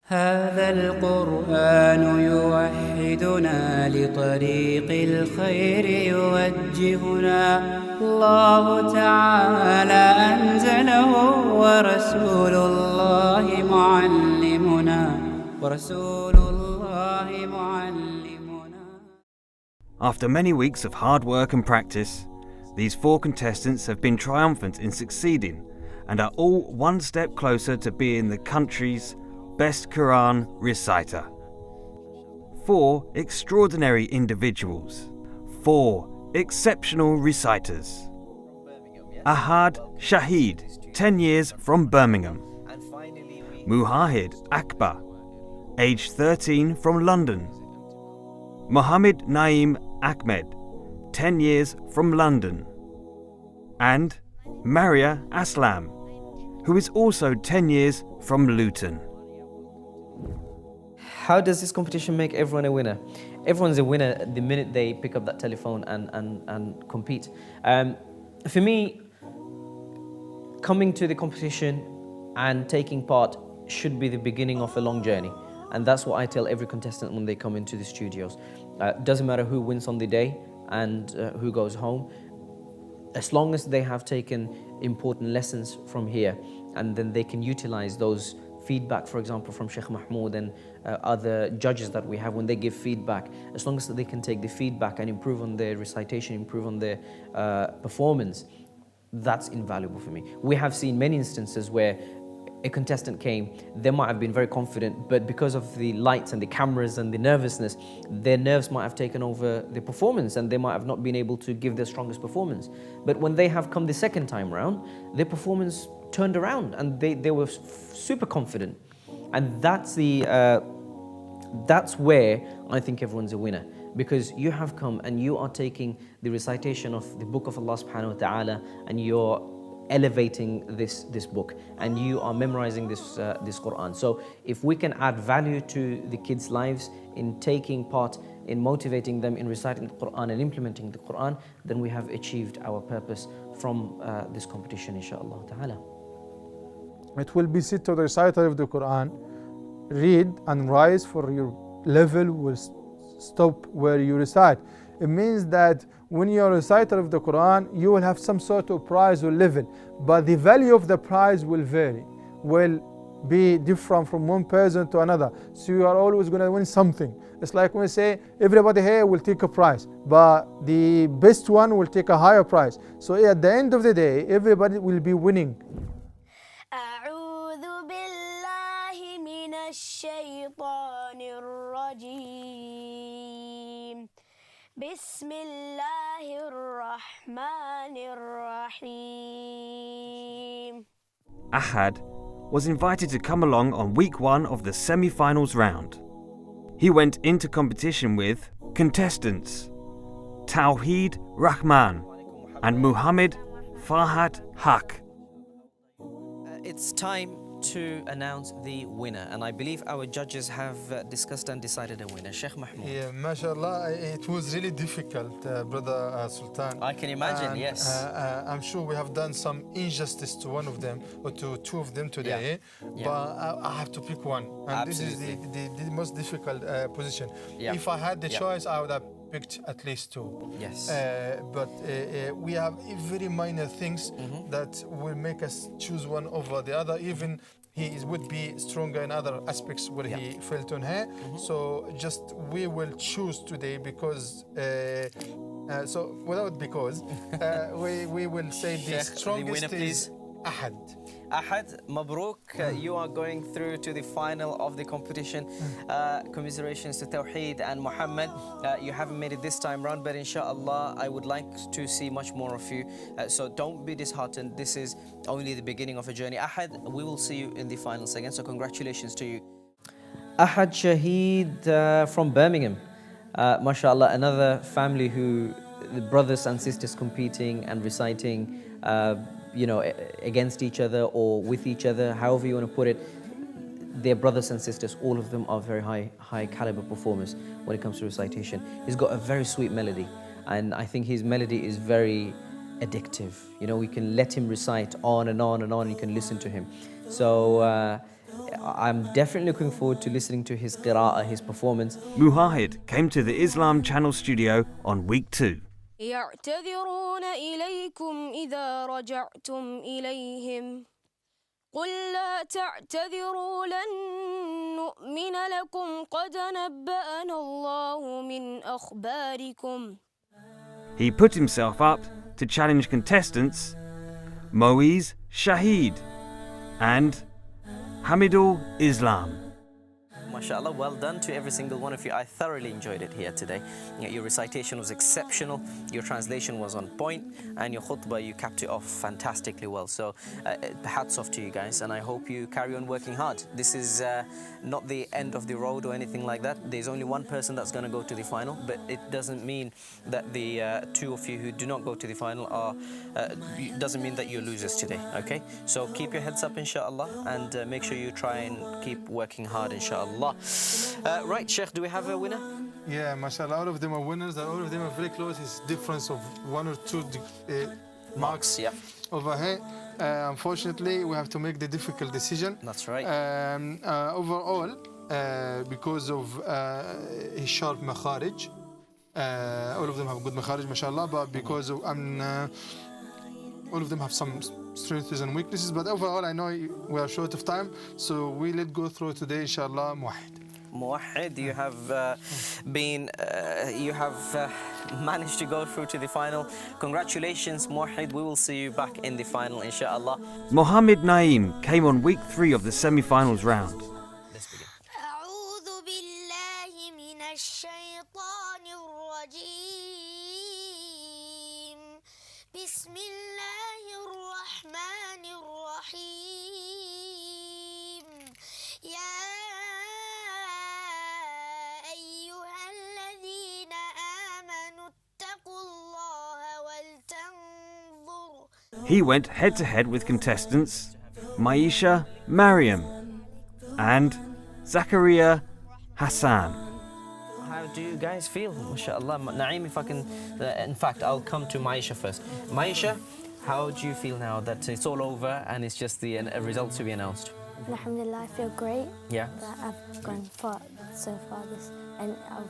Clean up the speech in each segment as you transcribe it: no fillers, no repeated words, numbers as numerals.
هذا القرآن يوحدنا لطريق الخير يوجهنا الله تعالى أنزله ورسول الله معلمنا After many weeks of hard work and practice, these 4 contestants have been triumphant in succeeding and are all one step closer to being the country's best Qur'an reciter. 4 extraordinary individuals, 4 exceptional reciters. Ahad Shahid, 10 years from Birmingham. Muahid Akbar, aged 13, from London. Mohammed Naim Ahmed, 10 years from London. And Maariya Aslam, who is also 10 years from Luton. How does this competition make everyone a winner? Everyone's a winner the minute they pick up that telephone and compete. For me, coming to the competition and taking part should be the beginning of a long journey. And that's what I tell every contestant when they come into the studios. Doesn't matter who wins on the day and who goes home, as long as they have taken important lessons from here, and then they can utilize those feedback, for example, from Sheikh Mahmoud and other judges that we have when they give feedback, as long as they can take the feedback and improve on their recitation, improve on their performance, that's invaluable for me. We have seen many instances where a contestant came, they might have been very confident, but because of the lights and the cameras and the nervousness, their nerves might have taken over the performance and they might have not been able to give their strongest performance. But when they have come the second time round, their performance turned around and they were super confident. And that's where I think everyone's a winner, because you have come and you are taking the recitation of the book of Allah subhanahu wa ta'ala and you're elevating this book and you are memorizing this Qur'an. So if we can add value to the kids' lives in taking part, in motivating them in reciting the Qur'an and implementing the Qur'an, then we have achieved our purpose from this competition, inshaAllah ta'ala. It will be said to the reciter of the Qur'an, read and rise, for your level will stop where you recite. It means that when you're a reciter of the Qur'an, you will have some sort of prize or level, but the value of the prize will vary, will be different from one person to another. So you are always going to win something. It's like when we say everybody here will take a prize, but the best one will take a higher prize. So at the end of the day, everybody will be winning. بسم الله الرحمن الرحيم. Ahad was invited to come along on week 1 of the semi-finals round. He went into competition with contestants Tawheed Rahman and Muhammad Farhat Haq. It's time to announce the winner, and I believe our judges have discussed and decided a winner. Sheikh Mahmoud. Yeah, mashallah, it was really difficult, brother Sultan. I can imagine, and, yes. I'm sure we have done some injustice to one of them, or to 2 of them today, Yeah. but I have to pick one. And Absolutely. this is the most difficult position. Yeah. If I had the Yeah. choice, I would have picked at least 2. Yes. But we have very minor things that will make us choose one over the other. Even he would be stronger in other aspects where he felt on her. So just we will choose today because we will say the strongest winner, is Ahad. Ahad, Mabruk, you are going through to the final of the competition. Commiserations to Tawheed and Muhammad. You haven't made it this time round, but inshallah, I would like to see much more of you. So don't be disheartened. This is only the beginning of a journey. Ahad, we will see you in the finals again, so congratulations to you. Ahad Shahid from Birmingham. MashaAllah, another family who, the brothers and sisters competing and reciting, against each other or with each other, however you want to put it. They're brothers and sisters. All of them are very high caliber performers when it comes to recitation. He's got a very sweet melody, and I think his melody is very addictive. We can let him recite on and on and on. You can listen to him. So I'm definitely looking forward to listening to his qira'ah, his performance. Muahid came to the Islam Channel studio on week 2. يعتذرون إليكم إذا رجعتم إليهم قل لا تعتذروا لن نؤمن لكم قد نبأنا الله من أخباركم. He put himself up to challenge contestants Ahad Shahid and Hamidul Islam. MashaAllah, well done to every single one of you. I thoroughly enjoyed it here today. Your recitation was exceptional, your translation was on point, and your khutbah, you capped it off fantastically well. So hats off to you guys, and I hope you carry on working hard. This is not the end of the road or anything like that. There's only one person that's going to go to the final, but it doesn't mean that the two of you who do not go to the final are, doesn't mean that you're losers today, okay? So keep your heads up, inshallah, and make sure you try and keep working hard, inshallah. Right, Sheikh, do we have a winner? Yeah, mashallah, all of them are winners. All of them are very close. It's difference of 1 or 2 marks Yeah. over here. Unfortunately, we have to make the difficult decision. That's right. Overall, because of his sharp makharij, all of them have good makharij, mashallah, but because of all of them have some strengths and weaknesses, but overall I know we are short of time, so we let go through today, inshallah. Muahid, you have managed to go through to the final. Congratulations, Muahid. We will see you back in the final, inshallah. Mohammed Naim came on week 3 of the semi-finals round. Let's begin. أعوذ بالله من الشيطان الرجيم بسم الله الرحمن الرحيم يا أيها الذين آمنوا اتقوا الله ولتنظر. He went head-to-head with contestants Maisha Mariam and Zakaria Hassan. How do you guys feel? MashaAllah. Naeem, if I can, in fact, I'll come to Maisha first. Maisha, how do you feel now that it's all over and it's just the results to be announced? Alhamdulillah, I feel great Yeah. that I've gone far so far this, and I'll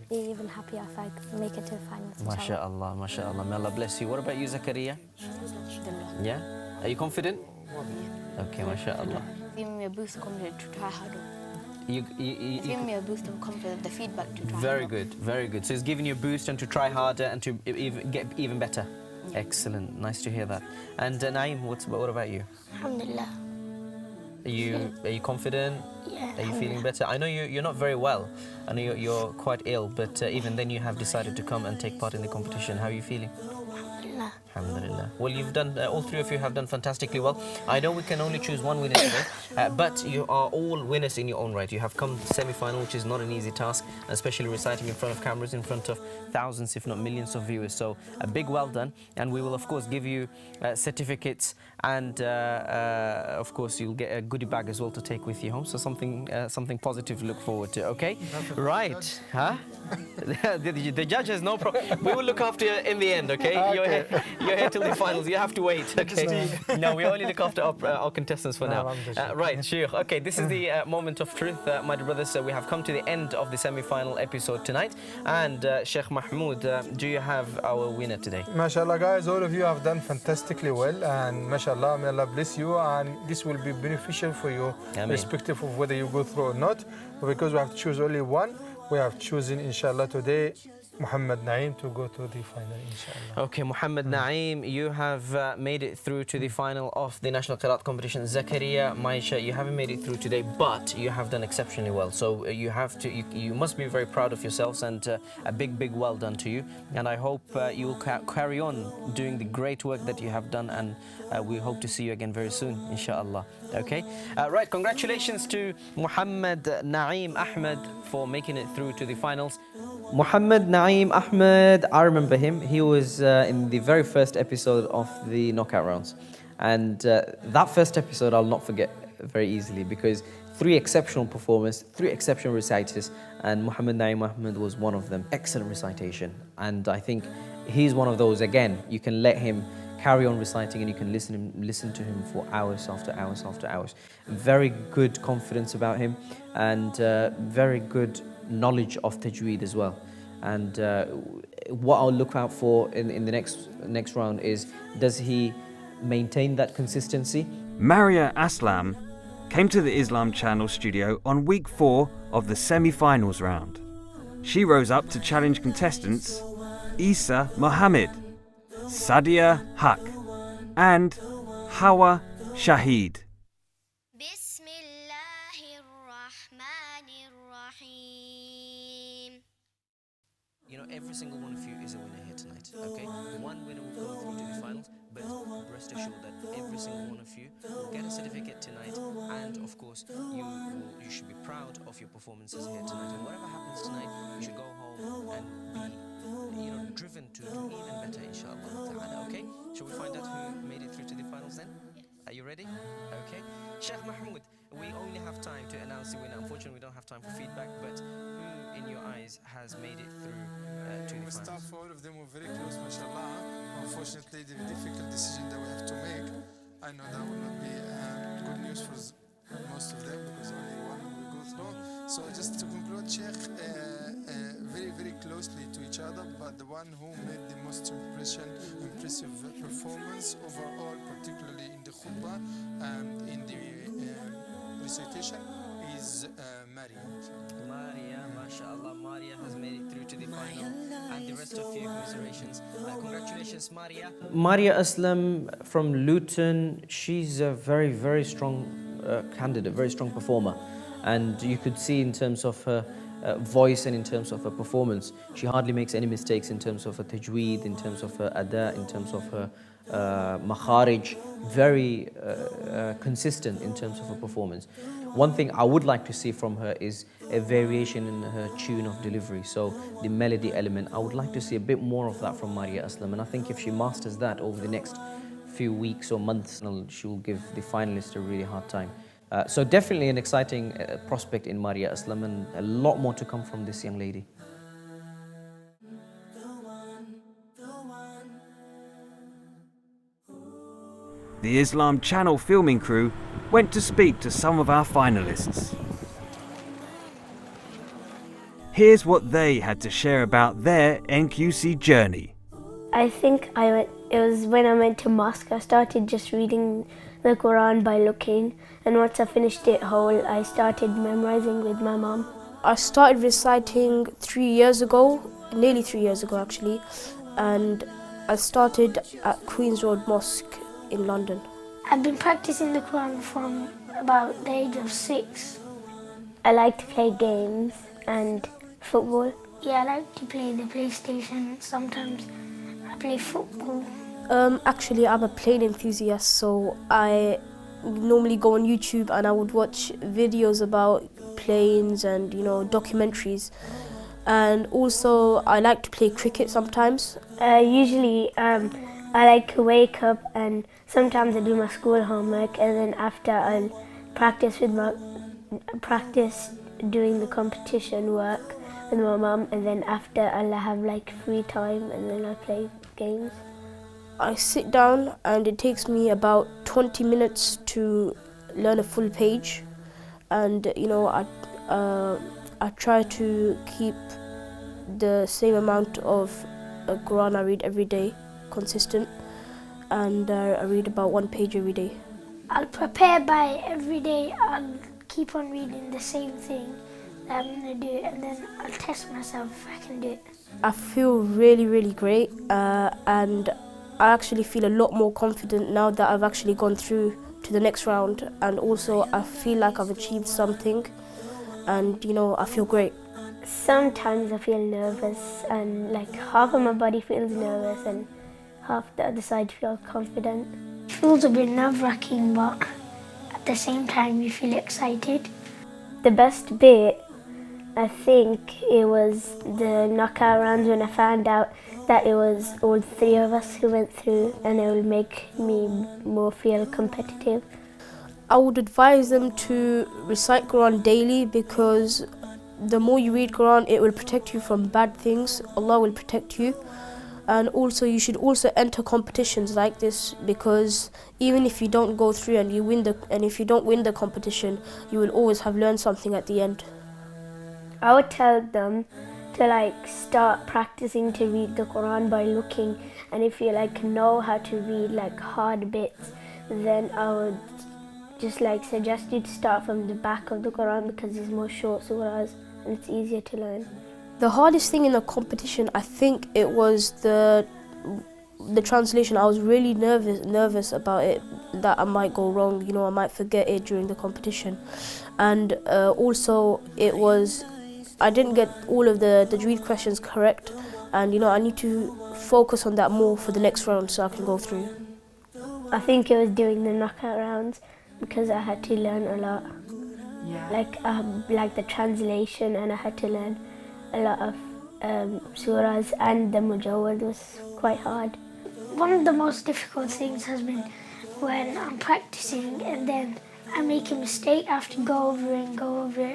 be even happier if I make it to the finals. inshallah. MashaAllah, MashaAllah. May Allah bless you. What about you, Zakaria? Yeah? Are you confident? Okay, MashaAllah. Giving me a boost of confidence to try harder. It's Giving me a boost of confidence, the feedback to try very harder. good, very good. So it's giving you a boost and to try harder and to get even better. Yeah. Excellent, nice to hear that. And Naeem, what about you? Alhamdulillah. Are you confident? Yeah. Are you feeling better? I know you're not very well. I know you're quite ill, but even then you have decided to come and take part in the competition. How are you feeling? Alhamdulillah. Alhamdulillah. Well, you've done, all three of you have done fantastically well. I know we can only choose one winner today, but you are all winners in your own right. You have come to semi-final, which is not an easy task, especially reciting in front of cameras, in front of thousands, if not millions of viewers. So a big well done. And we will, of course, give you certificates, and of course, you'll get a goodie bag as well to take with you home. So something positive to look forward to, okay? Right. Huh? The judge has no problem. We will look after you in the end, okay? You're here till the finals. You have to wait, okay? No, we only look after our contestants for now. Right, Sheikh. Okay, this is the moment of truth, my dear brothers. So we have come to the end of the semi-final episode tonight. And Sheikh Mahmoud, do you have our winner today? MashaAllah, guys, all of you have done fantastically well, and MashaAllah, may Allah bless you, and this will be beneficial for you, Ameen. irrespective of whether you go through or not. Because we have to choose only one, we have chosen, inshallah, today Mohammed Naim to go to the final, inshallah. Okay, Mohammed Naim, you have made it through to the final of the National Qira'ah Competition. Zakaria, Maisha, you haven't made it through today, but you have done exceptionally well. So you must be very proud of yourselves, and a big well done to you. And I hope you will carry on doing the great work that you have done, and we hope to see you again very soon, inshallah. Okay, right, congratulations to Mohammed Naim Ahmed for making it through to the finals. Mohammed Naim Ahmed, I remember him. He was in the very first episode of the knockout rounds. And that first episode I'll not forget very easily, because 3 exceptional performers, 3 exceptional reciters, and Mohammed Naim Ahmed was one of them. Excellent recitation. And I think he's one of those, again, you can let him carry on reciting and you can listen to him for hours after hours after hours. Very good confidence about him, and very good knowledge of tajweed as well. And what I'll look out for in the next round is, does he maintain that consistency? Maariya Aslam came to the Islam Channel studio on week 4 of the semi-finals round. She rose up to challenge contestants Isa Mohammed, Sadia Haq and Ahad Shahid. You know, every single one of you is a winner here tonight, okay? One winner will go through to the finals, but rest assured that every single one of you will get a certificate tonight, and of course, you should be proud of your performances here tonight. And whatever happens tonight, you should go home and be, driven to do even better, inshallah. Okay? Shall we find out who made it through to the finals then? Are you ready? Okay. Sheikh Mahmoud, we only have time to announce the winner. Unfortunately, we don't have time for feedback, but who in your eyes has made it through to the finals? Staff, all of them were very close, mashallah. Unfortunately, the difficult decision that we have to make, I know that will not be good news for most of them, because only one will go through. So just to conclude, Sheikh, very, very closely to each other, but the one who made the most impressive performance overall, particularly in the khutbah and in the recitation, is Maariya, mashallah. Maariya has made it through to the final, and the rest of you, commiserations. Congratulations, Maariya. Maariya Aslam from Luton, she's a very, very strong candidate, very strong performer. And you could see in terms of her voice and in terms of her performance, she hardly makes any mistakes in terms of her tajweed, in terms of her ada, in terms of her makharij. Very consistent in terms of her performance. One thing I would like to see from her is a variation in her tune of delivery. So the melody element, I would like to see a bit more of that from Maariya Aslam. And I think if she masters that over the next few weeks or months, she will give the finalists a really hard time. So definitely an exciting prospect in Maariya Aslam, and a lot more to come from this young lady. The Islam Channel filming crew went to speak to some of our finalists. Here's what they had to share about their NQC journey. I think it was when I went to mosque. I started just reading the Qur'an by looking, and once I finished it whole, I started memorizing with my mom. I started reciting 3 years ago, nearly 3 years ago actually, and I started at Queen's Road Mosque in London. I've been practicing the Qur'an from about the age of 6. I like to play games and football. Yeah, I like to play the PlayStation. Sometimes I play football. Actually, I'm a plane enthusiast, so I normally go on YouTube and I would watch videos about planes and, documentaries. And also, I like to play cricket sometimes. Usually, I like to wake up and sometimes I do my school homework, and then after I'll practice doing the competition work with my mum, and then after I'll have free time and then I play games. I sit down and it takes me about 20 minutes to learn a full page, and I try to keep the same amount of Quran I read every day consistent, and I read about 1 page every day. I'll prepare by every day. I'll keep on reading the same thing that I'm going to do, and then I'll test myself if I can do it. I feel really, really great, and I actually feel a lot more confident now that I've actually gone through to the next round, and also I feel like I've achieved something, and I feel great. Sometimes I feel nervous, and half of my body feels nervous and half the other side feels confident. It feels a bit nerve-wracking, but at the same time you feel excited. The best bit, I think it was the knockout rounds, when I found out that it was all 3 of us who went through, and it will make me more feel competitive. I would advise them to recite Quran daily, because the more you read Quran, it will protect you from bad things. Allah will protect you. And also you should also enter competitions like this, because even if you don't go through and if you don't win the competition, you will always have learned something at the end. I would tell them to start practicing to read the Quran by looking, and if you know how to read hard bits, then I would just suggest you to start from the back of the Quran, because there's more short surahs and it's easier to learn. The hardest thing in the competition, I think it was the translation. I was really nervous about it, that I might go wrong, I might forget it during the competition. And also I didn't get all of the Tajweed questions correct, and I need to focus on that more for the next round so I can go through. I think it was doing the knockout rounds, because I had to learn a lot. Like the translation, and I had to learn a lot of surahs, and the mujawwad was quite hard. One of the most difficult things has been when I'm practicing and then I make a mistake, I have to go over it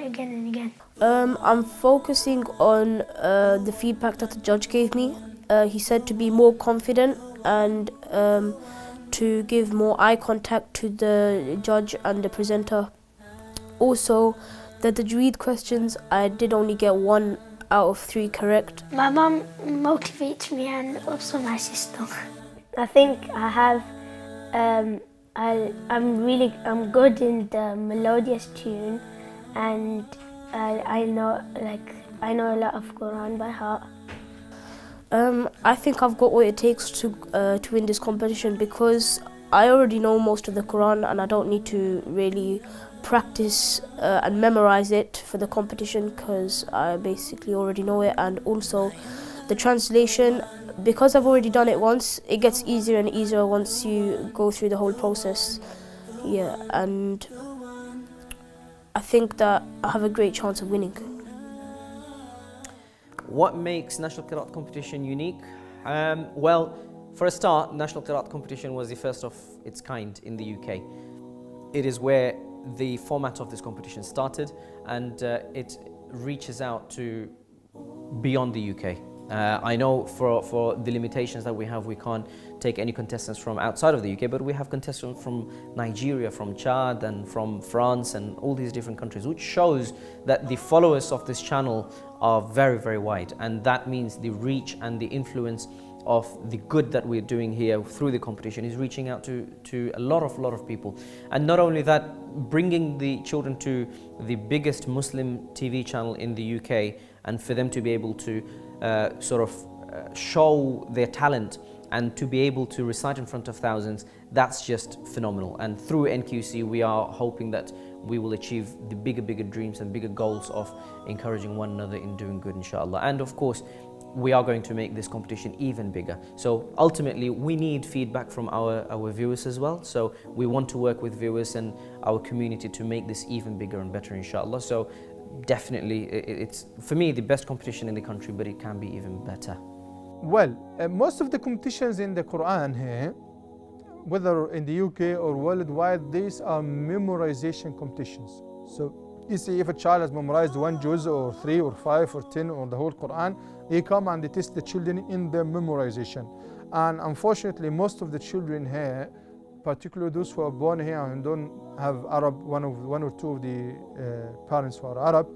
again and again. I'm focusing on the feedback that the judge gave me. He said to be more confident and to give more eye contact to the judge and the presenter. Also, the Tajweed questions, I did only get 1 out of 3 correct. My mum motivates me, and also my sister. I think I have, I'm good in the melodious tune, and I know a lot of Quran by heart. I think I've got what it takes to win this competition, because I already know most of the Quran and I don't need to really practice and memorize it for the competition, because I basically already know it. And also the translation, because I've already done it once, it gets easier and easier once you go through the whole process. Yeah, and I think that I have a great chance of winning. What makes National Qira'ah Competition unique? Well, for a start, National Qira'ah Competition was the first of its kind in the UK. It is where the format of this competition started, and it reaches out to beyond the UK. I know for the limitations that we have, we can't take any contestants from outside of the UK, but we have contestants from Nigeria, from Chad, and from France, and all these different countries, which shows that the followers of this channel are very, very wide, and that means the reach and the influence of the good that we're doing here through the competition is reaching out to a lot of people. And not only that, bringing the children to the biggest Muslim TV channel in the UK, and for them to be able to show their talent and to be able to recite in front of thousands, that's just phenomenal. And through NQC, we are hoping that we will achieve the bigger dreams and bigger goals of encouraging one another in doing good, inshallah. And of course, we are going to make this competition even bigger. So ultimately, we need feedback from our viewers as well. So we want to work with viewers and our community to make this even bigger and better, inshallah. So definitely, it's, for me, the best competition in the country, but it can be even better. Well, most of the competitions in the Quran here, whether in the UK or worldwide, these are memorization competitions. So you see, if a child has memorized 1 juz or 3 or 5 or 10 or the whole Quran, they come and they test the children in their memorization. And unfortunately, most of the children here, particularly those who are born here and don't have Arab, one or two of the parents who are Arab,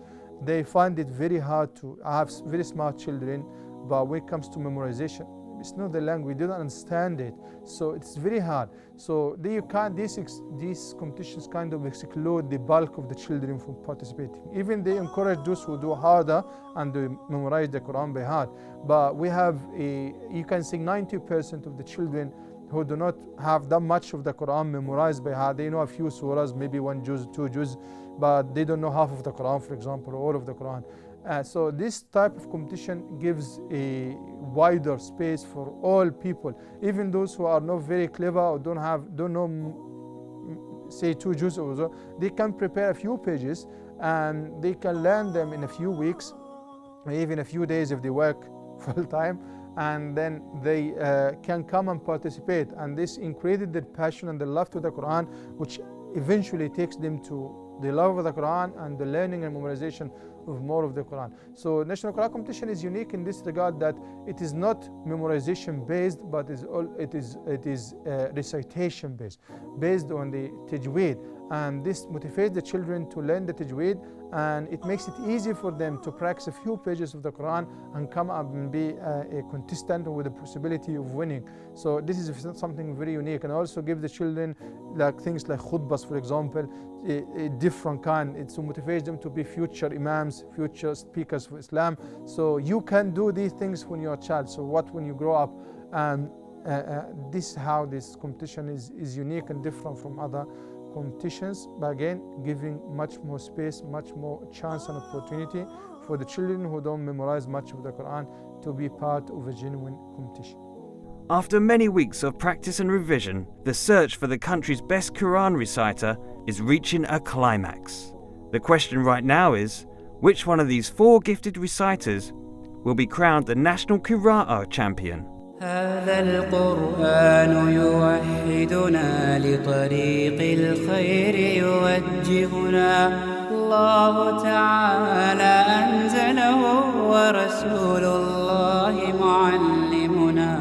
they find it very hard to have very smart children, but when it comes to memorization, it's not the language, they don't understand it, so it's very hard. So these competitions kind of exclude the bulk of the children from participating. Even they encourage those who do harder and they memorize the Quran by heart. But we have you can say 90% of the children who do not have that much of the Quran memorized by heart. They know a few surahs, maybe 1 juz, 2 juz, but they don't know half of the Quran, for example, or all of the Quran. So this type of competition gives a wider space for all people, even those who are not very clever or don't know, say 2 juz or so. They can prepare a few pages and they can learn them in a few weeks, even a few days if they work full time, and then they can come and participate. And this increases their passion and their love to the Quran, which eventually takes them to the love of the Quran and the learning and memorization of more of the Quran. So National Qira'ah Competition is unique in this regard that it is not memorization based, but it is recitation based on the tajweed, and this motivates the children to learn the tajweed, and it makes it easy for them to practice a few pages of the Quran and come up and be a contestant with the possibility of winning. So this is something very unique, and also give the children like things like khutbahs, for example, a different kind. It motivates them to be future imams, future speakers for Islam. So you can do these things when you're a child. So when you grow up, this is how this competition is unique and different from other competitions, but again giving much more space, much more chance and opportunity for the children who don't memorize much of the Quran to be part of a genuine competition. After many weeks of practice and revision, the search for the country's best Quran reciter is reaching a climax. The question right now is, which one of these 4 gifted reciters will be crowned the National Qira'ah champion? هذا القرآن يوحدنا لطريق الخير يوجهنا الله تعالى أنزله ورسول الله معلمنا